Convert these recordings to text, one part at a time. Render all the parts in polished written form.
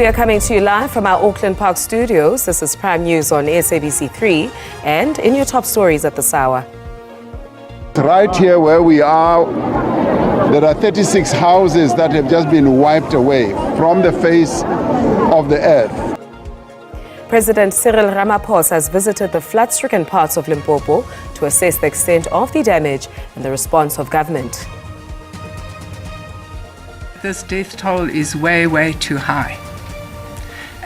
We are coming to you live from our Auckland Park studios. This is Prime News on SABC 3 and in your top stories at this hour. Right here where we are, there are 36 houses that have just been wiped away from the face of the earth. President Cyril Ramaphosa has visited the flood-stricken parts of Limpopo to assess the extent of the damage and the response of government. This death toll is way, way too high.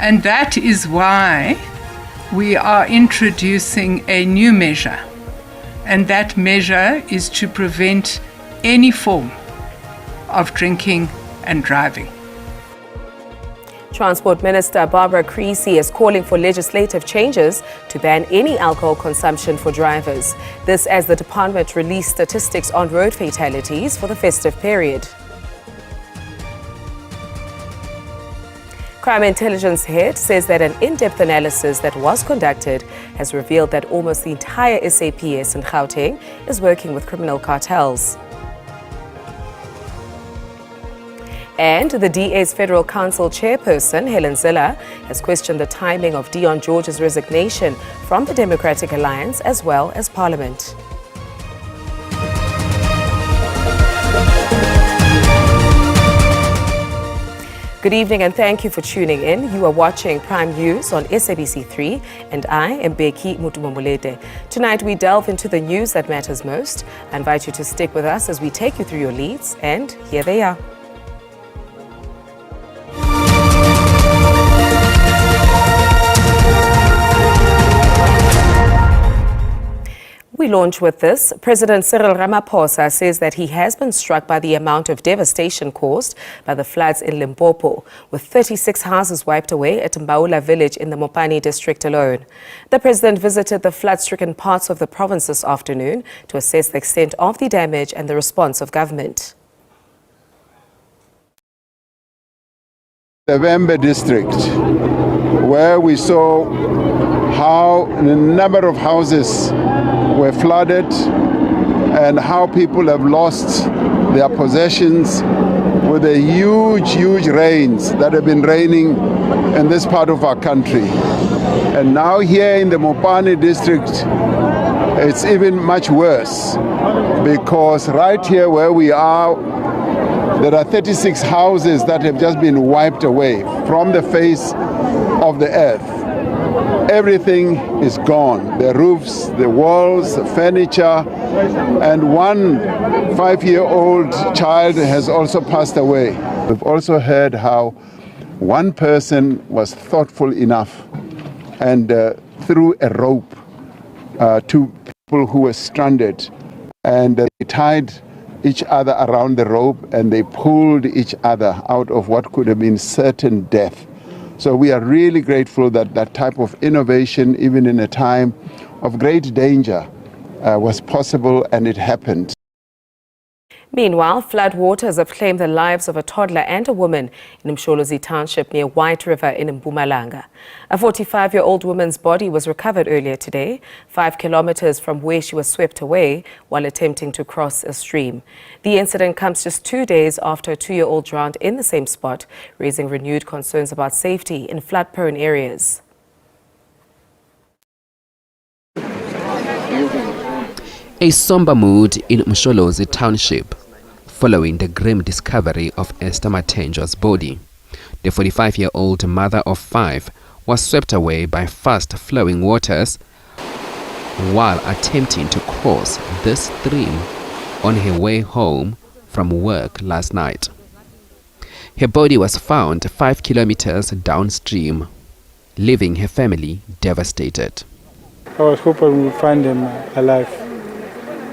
And that is why we are introducing a new measure. And that measure is to prevent any form of drinking and driving. Transport Minister Barbara Creecy is calling for legislative changes to ban any alcohol consumption for drivers. This as the department released statistics on road fatalities for the festive period. Crime Intelligence Head says that an in-depth analysis that was conducted has revealed that almost the entire SAPS in Gauteng is working with criminal cartels. And the DA's Federal Council chairperson, Helen Ziller, has questioned the timing of Dion George's resignation from the Democratic Alliance as well as Parliament. Good evening and thank you for tuning in. You are watching Prime News on SABC 3 and I am Beki Mutumamulete. Tonight we delve into the news that matters most. I invite you to stick with us as we take you through your leads, and here they are. We launch with this. President Cyril Ramaphosa says that he has been struck by the amount of devastation caused by the floods in Limpopo, with 36 houses wiped away at Mbaula village in the Mopani district alone. The president visited the flood-stricken parts of the province this afternoon to assess the extent of the damage and the response of government. The Vembe district, where we saw how a number of houses were flooded and how people have lost their possessions with the huge rains that have been raining in this part of our country. And now here in the Mopani district, it's even much worse, because right here where we are, there are 36 houses that have just been wiped away from the face of the earth. Everything is gone. The roofs, the walls, the furniture, and one 5-year-old child has also passed away. We've also heard how one person was thoughtful enough and threw a rope to people who were stranded, and they tied each other around the rope and they pulled each other out of what could have been certain death. So we are really grateful that that type of innovation, even in a time of great danger, was possible, and it happened. Meanwhile, flood waters have claimed the lives of a toddler and a woman in Msholozi township near White River in Mpumalanga. A 45-year-old woman's body was recovered earlier today, 5 kilometers from where she was swept away while attempting to cross a stream. The incident comes just 2 days after a 2-year-old drowned in the same spot, raising renewed concerns about safety in flood-prone areas. A somber mood in Msholozi township following the grim discovery of Esther Matenjo's body. The 45-year-old mother of 5 was swept away by fast-flowing waters while attempting to cross this stream on her way home from work last night. Her body was found 5 kilometers downstream, leaving her family devastated. I was hoping we'd find him alive,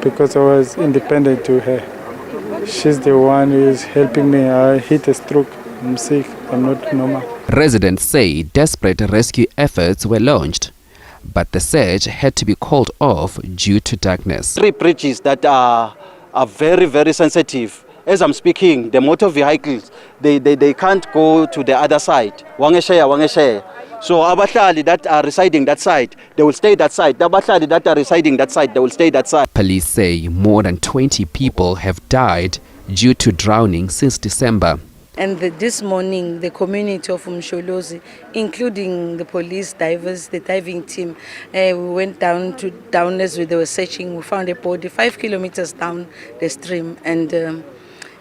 because I was independent to her. She's the one who is helping me. I hit a stroke. I'm sick. I'm not normal. Residents say desperate rescue efforts were launched, but the search had to be called off due to darkness. 3 bridges that are very sensitive. As I'm speaking, the motor vehicles, they can't go to the other side. Wangesheya. So abahlali that are residing that side, they will stay that side. The abahlali that are residing that side, they will stay that side. Police say more than 20 people have died due to drowning since December. And this morning, the community of Umsholozi, including the police divers, the diving team, we went down as they were searching. We found a body 5 kilometers down the stream, and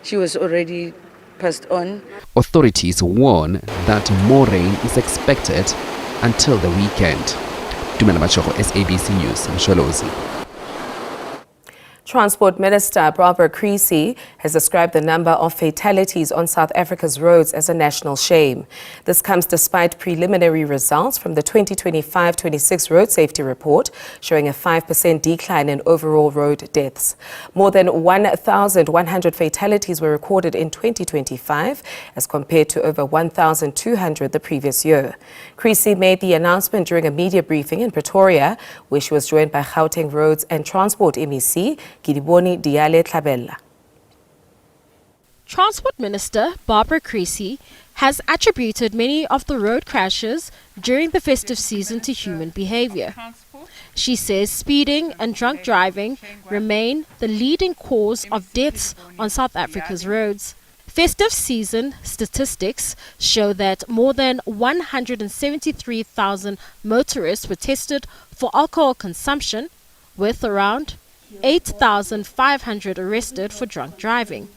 she was already passed on. Authorities warn that more rain is expected until the weekend. Tumela Machogo, SABC News, Msholozi. Transport Minister Barbara Creecy has described the number of fatalities on South Africa's roads as a national shame. This comes despite preliminary results from the 2025-26 Road Safety Report showing a 5% decline in overall road deaths. More than 1,100 fatalities were recorded in 2025 as compared to over 1,200 the previous year. Creecy made the announcement during a media briefing in Pretoria, where she was joined by Gauteng Roads and Transport MEC Gidiboni Diale Tlabella. Transport Minister Barbara Creecy has attributed many of the road crashes during the festive season to human behavior. She says speeding and drunk driving remain the leading cause of deaths on South Africa's roads. Festive season statistics show that more than 173,000 motorists were tested for alcohol consumption, with around 8,500 arrested for drunk driving.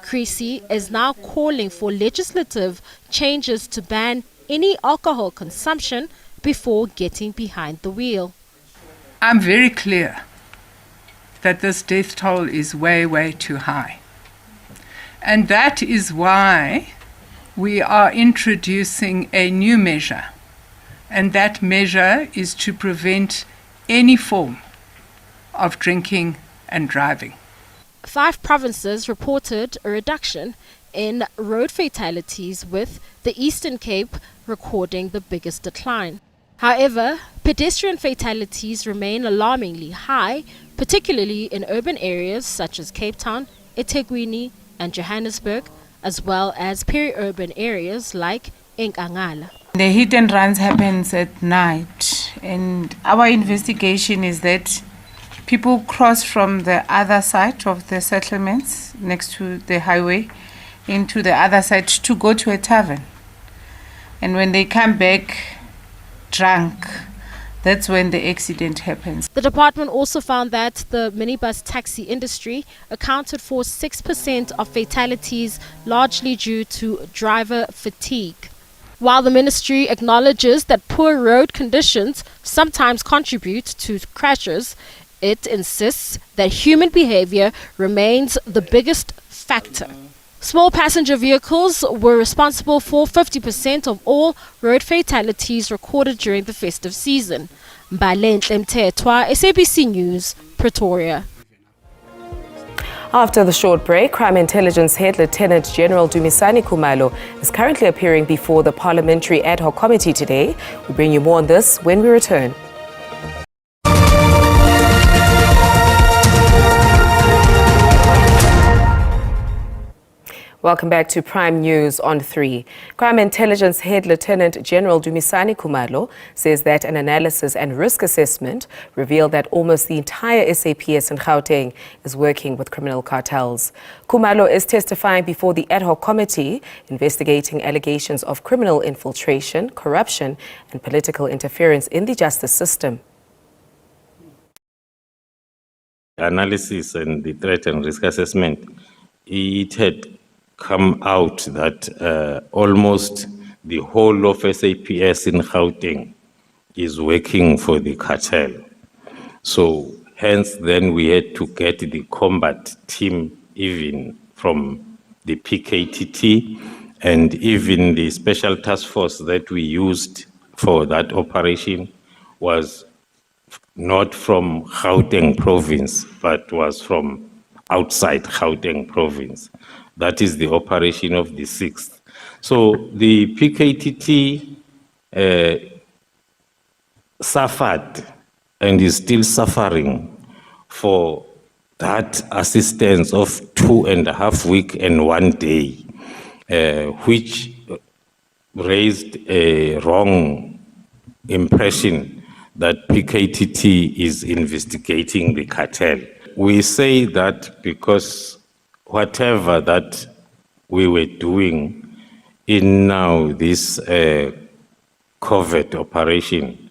Creecy is now calling for legislative changes to ban any alcohol consumption before getting behind the wheel. I'm very clear that this death toll is way, way too high. And that is why we are introducing a new measure. And that measure is to prevent any form of drinking and driving. 5 provinces reported a reduction in road fatalities, with the Eastern Cape recording the biggest decline. However, pedestrian fatalities remain alarmingly high, particularly in urban areas such as Cape Town, eThekwini and Johannesburg, as well as peri-urban areas like Nkangala. The hit and runs happens at night, and our investigation is that people cross from the other side of the settlements next to the highway into the other side to go to a tavern. And when they come back drunk, that's when the accident happens. The department also found that the minibus taxi industry accounted for 6% of fatalities, largely due to driver fatigue. While the ministry acknowledges that poor road conditions sometimes contribute to crashes, it insists that human behavior remains the biggest factor. Small passenger vehicles were responsible for 50% of all road fatalities recorded during the festive season. Mbalenhle Mthethwa, SABC News, Pretoria. After the short break, Crime Intelligence Head Lieutenant General Dumisani Khumalo is currently appearing before the Parliamentary Ad Hoc Committee today. We'll bring you more on this when we return. Welcome back to Prime News on 3. Crime Intelligence Head Lieutenant General Dumisani Khumalo says that an analysis and risk assessment revealed that almost the entire SAPS in Gauteng is working with criminal cartels. Khumalo is testifying before the ad hoc committee investigating allegations of criminal infiltration, corruption, and political interference in the justice system. Analysis and the threat and risk assessment, it had come out that almost the whole of SAPS in Gauteng is working for the cartel. So hence then we had to get the combat team even from the PKTT, and even the special task force that we used for that operation was not from Gauteng province, but was from outside Gauteng province. That is the operation of the 6th. So the PKTT suffered and is still suffering for that assistance of 2.5 weeks and 1 day, which raised a wrong impression that PKTT is investigating the cartel. We say that because whatever that we were doing in now this covert operation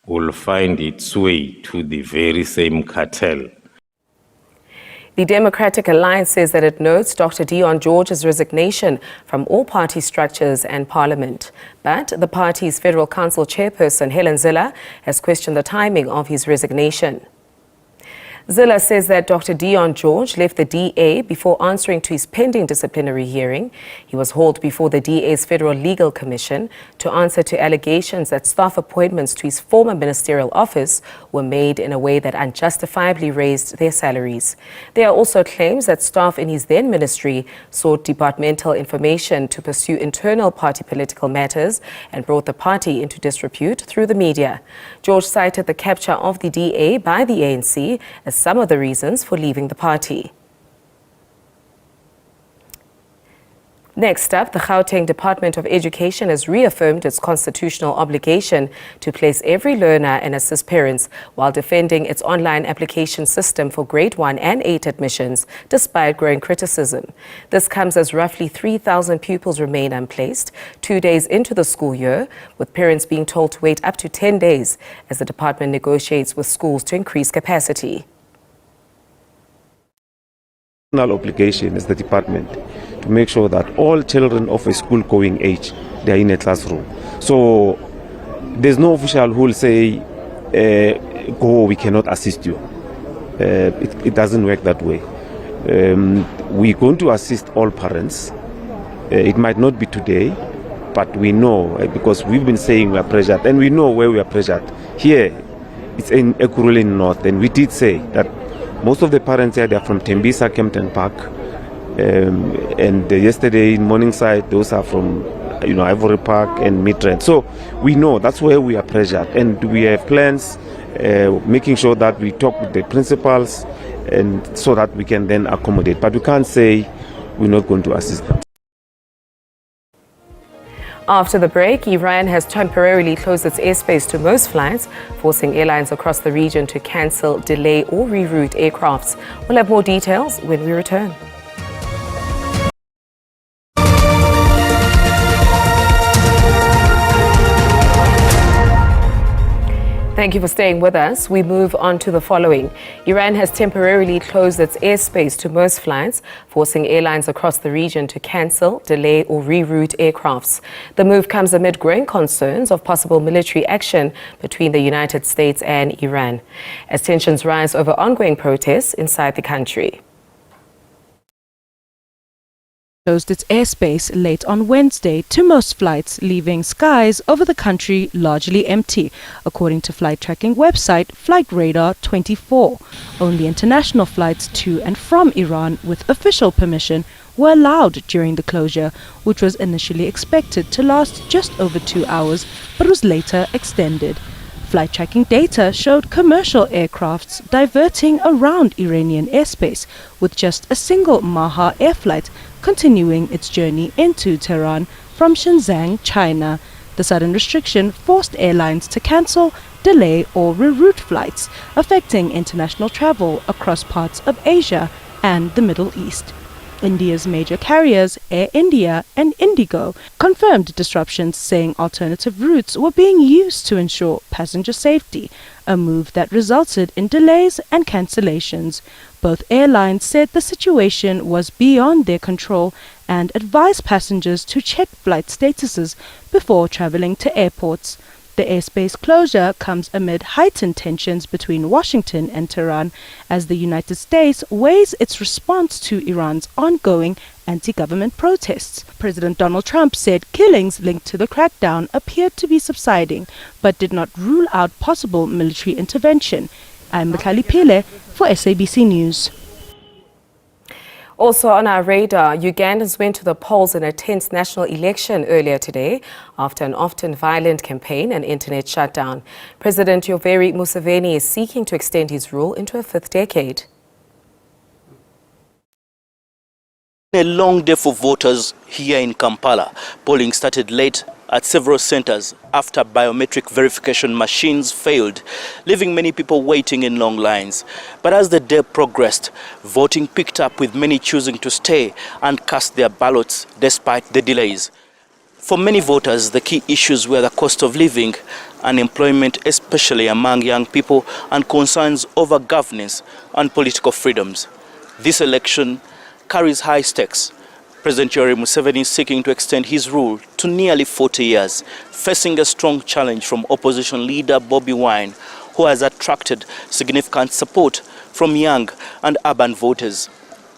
will find its way to the very same cartel. The Democratic Alliance says that it notes Dr. Deon George's resignation from all party structures and parliament. But the party's Federal Council chairperson, Helen Zille, has questioned the timing of his resignation. Zille says that Dr. Deon George left the DA before answering to his pending disciplinary hearing. He was hauled before the DA's Federal Legal Commission to answer to allegations that staff appointments to his former ministerial office were made in a way that unjustifiably raised their salaries. There are also claims that staff in his then ministry sought departmental information to pursue internal party political matters and brought the party into disrepute through the media. George cited the capture of the DA by the ANC as some of the reasons for leaving the party. Next up, the Gauteng Department of Education has reaffirmed its constitutional obligation to place every learner and assist parents while defending its online application system for grade 1 and 8 admissions, despite growing criticism. This comes as roughly 3,000 pupils remain unplaced 2 days into the school year, with parents being told to wait up to 10 days as the department negotiates with schools to increase capacity. Obligation is the department to make sure that all children of a school-going age, they are in a classroom. So there's no official who will say, go, we cannot assist you. It doesn't work that way. We're going to assist all parents. It might not be today, but we know, because we've been saying we are pressured, and we know where we are pressured. Here, it's in Ekurhuleni North, and we did say that most of the parents here, they are from Tembisa, Kempton Park, and yesterday in Morningside, those are from Ivory Park and Midrand. So we know that's where we are pressured, and we have plans, making sure that we talk with the principals, and so that we can then accommodate. But we can't say we're not going to assist them. After the break, Iran has temporarily closed its airspace to most flights, forcing airlines across the region to cancel, delay or reroute aircrafts. We'll have more details when we return. Thank you for staying with us. We move on to the following. Iran has temporarily closed its airspace to most flights, forcing airlines across the region to cancel, delay or reroute aircrafts. The move comes amid growing concerns of possible military action between the United States and Iran, as tensions rise over ongoing protests inside the country. Closed its airspace late on Wednesday to most flights, leaving skies over the country largely empty, according to flight tracking website FlightRadar24. Only international flights to and from Iran with official permission were allowed during the closure, which was initially expected to last just over 2 hours, but was later extended. Flight tracking data showed commercial aircrafts diverting around Iranian airspace, with just a single Maha air flight continuing its journey into Tehran from Shenzhen, China. The sudden restriction forced airlines to cancel, delay or reroute flights, affecting international travel across parts of Asia and the Middle East. India's major carriers, Air India and Indigo, confirmed disruptions, saying alternative routes were being used to ensure passenger safety, a move that resulted in delays and cancellations. Both airlines said the situation was beyond their control and advised passengers to check flight statuses before traveling to airports. The airspace closure comes amid heightened tensions between Washington and Tehran as the United States weighs its response to Iran's ongoing anti-government protests. President Donald Trump said killings linked to the crackdown appeared to be subsiding, but did not rule out possible military intervention. I'm Mikali Pile for SABC News. Also on our radar, Ugandans went to the polls in a tense national election earlier today after an often violent campaign and internet shutdown. President Yoweri Museveni is seeking to extend his rule into a 5th decade. A long day for voters here in Kampala. Polling started late at several centers after biometric verification machines failed, leaving many people waiting in long lines. But as the day progressed, voting picked up, with many choosing to stay and cast their ballots despite the delays. For many voters, the key issues were the cost of living, unemployment, especially among young people, and concerns over governance and political freedoms. This election carries high stakes. President Yoweri Museveni is seeking to extend his rule to nearly 40 years, facing a strong challenge from opposition leader Bobi Wine, who has attracted significant support from young and urban voters.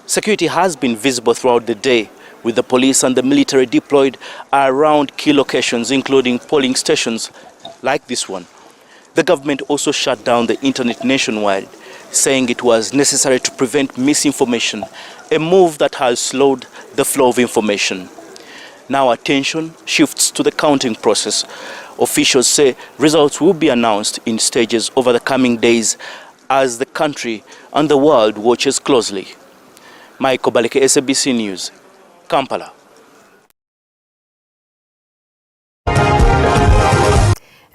Security has been visible throughout the day, with the police and the military deployed around key locations, including polling stations like this one. The government also shut down the internet nationwide, saying it was necessary to prevent misinformation, a move that has slowed the flow of information. Now attention shifts to the counting process. Officials say results will be announced in stages over the coming days as the country and the world watches closely. Michael Baleke, SABC News, Kampala.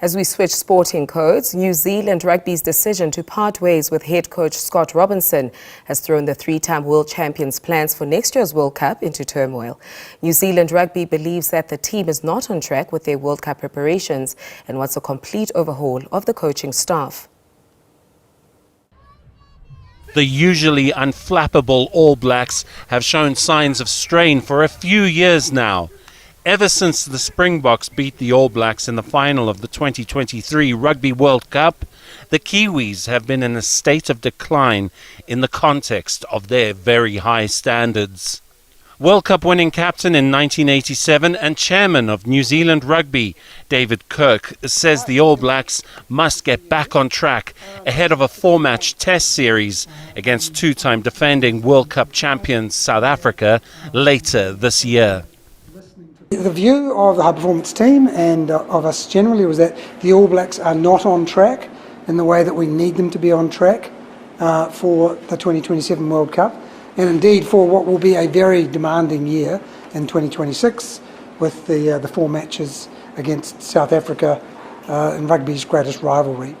As we switch sporting codes, New Zealand Rugby's decision to part ways with head coach Scott Robinson has thrown the three-time world champions' plans for next year's World Cup into turmoil. New Zealand Rugby believes that the team is not on track with their World Cup preparations and wants a complete overhaul of the coaching staff. The usually unflappable All Blacks have shown signs of strain for a few years now. Ever since the Springboks beat the All Blacks in the final of the 2023 Rugby World Cup, the Kiwis have been in a state of decline in the context of their very high standards. World Cup winning captain in 1987 and chairman of New Zealand Rugby, David Kirk, says the All Blacks must get back on track ahead of a 4-match test series against two-time defending World Cup champions South Africa later this year. The view of the high performance team and of us generally was that the All Blacks are not on track in the way that we need them to be on track for the 2027 World Cup, and indeed for what will be a very demanding year in 2026 with the 4 matches against South Africa in rugby's greatest rivalry.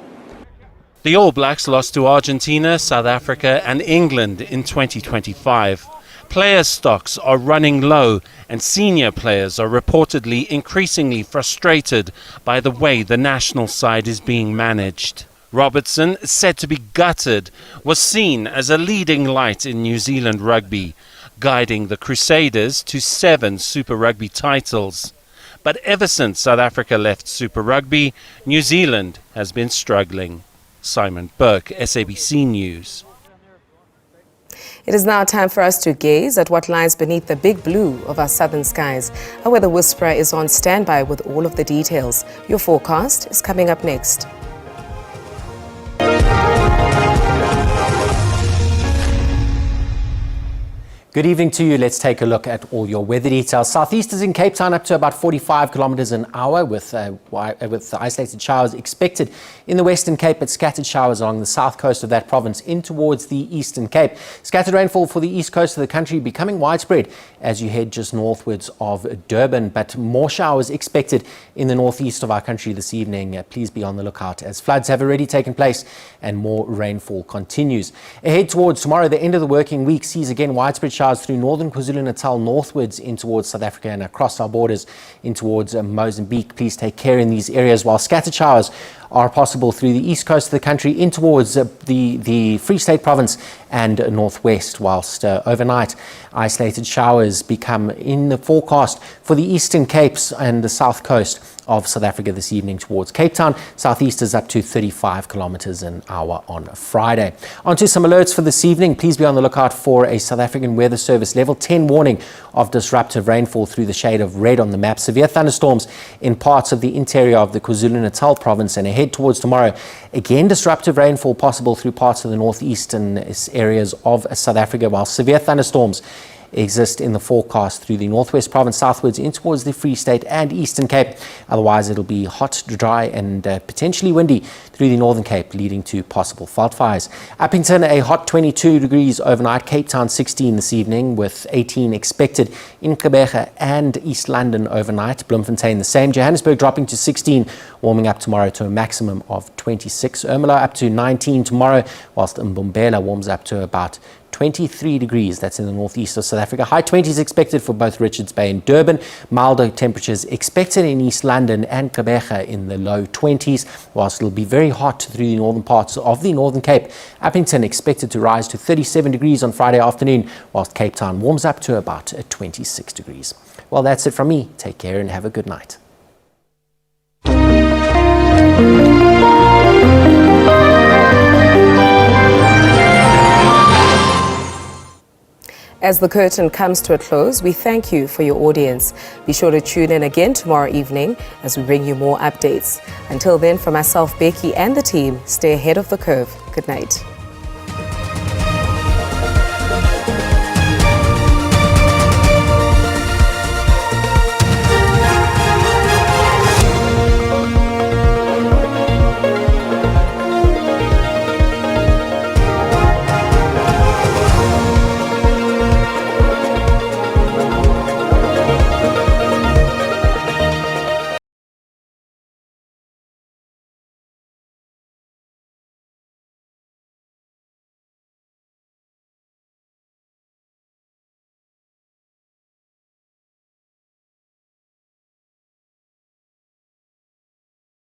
The All Blacks lost to Argentina, South Africa and England in 2025. Player stocks are running low and senior players are reportedly increasingly frustrated by the way the national side is being managed. Robertson, said to be gutted, was seen as a leading light in New Zealand rugby, guiding the Crusaders to 7 Super Rugby titles. But ever since South Africa left Super Rugby, New Zealand has been struggling. Simon Burke, SABC News. It is now time for us to gaze at what lies beneath the big blue of our southern skies. Our weather whisperer is on standby with all of the details. Your forecast is coming up next. Good evening to you. Let's take a look at all your weather details. Southeasters in Cape Town up to about 45 kilometers an hour with isolated showers expected in the Western Cape, but scattered showers along the south coast of that province in towards the Eastern Cape. Scattered rainfall for the east coast of the country becoming widespread as you head just northwards of Durban, but more showers expected in the northeast of our country this evening. Please be on the lookout as floods have already taken place and more rainfall continues. Ahead towards tomorrow, the end of the working week sees again widespread showers through northern KwaZulu-Natal northwards in towards South Africa and across our borders in towards Mozambique. Please take care in these areas, while scattered showers are possible through the east coast of the country in towards the Free State province and northwest, whilst overnight isolated showers become in the forecast for the Eastern Capes and the south coast of South Africa this evening towards Cape Town. Southeasters up to 35 kilometers an hour on Friday. On to some alerts for this evening. Please be on the lookout for a South African Weather Service level 10 warning of disruptive rainfall through the shade of red on the map. Severe thunderstorms in parts of the interior of the KwaZulu-Natal province, and ahead towards tomorrow, again disruptive rainfall possible through parts of the northeastern areas of South Africa, while severe thunderstorms exist in the forecast through the Northwest Province southwards in towards the Free State and Eastern Cape. Otherwise, it'll be hot, dry and potentially windy through the Northern Cape, leading to possible fault fires. Uppington, a hot 22 degrees overnight. Cape Town 16 this evening with 18 expected in Gqeberha and East London overnight. Bloemfontein the same. Johannesburg dropping to 16, warming up tomorrow to a maximum of 26. Ermelo up to 19 tomorrow, whilst Mpumalanga warms up to about 23 degrees. That's in the northeast of South Africa. High 20s expected for both Richards Bay and Durban. Milder temperatures expected in East London and Gqeberha in the low 20s, whilst it'll be very hot through the northern parts of the Northern Cape. Uppington expected to rise to 37 degrees on Friday afternoon, whilst Cape Town warms up to about 26 degrees. Well, that's it from me. Take care and have a good night. As the curtain comes to a close, we thank you for your audience. Be sure to tune in again tomorrow evening as we bring you more updates. Until then, from myself, Becky, and the team, stay ahead of the curve. Good night.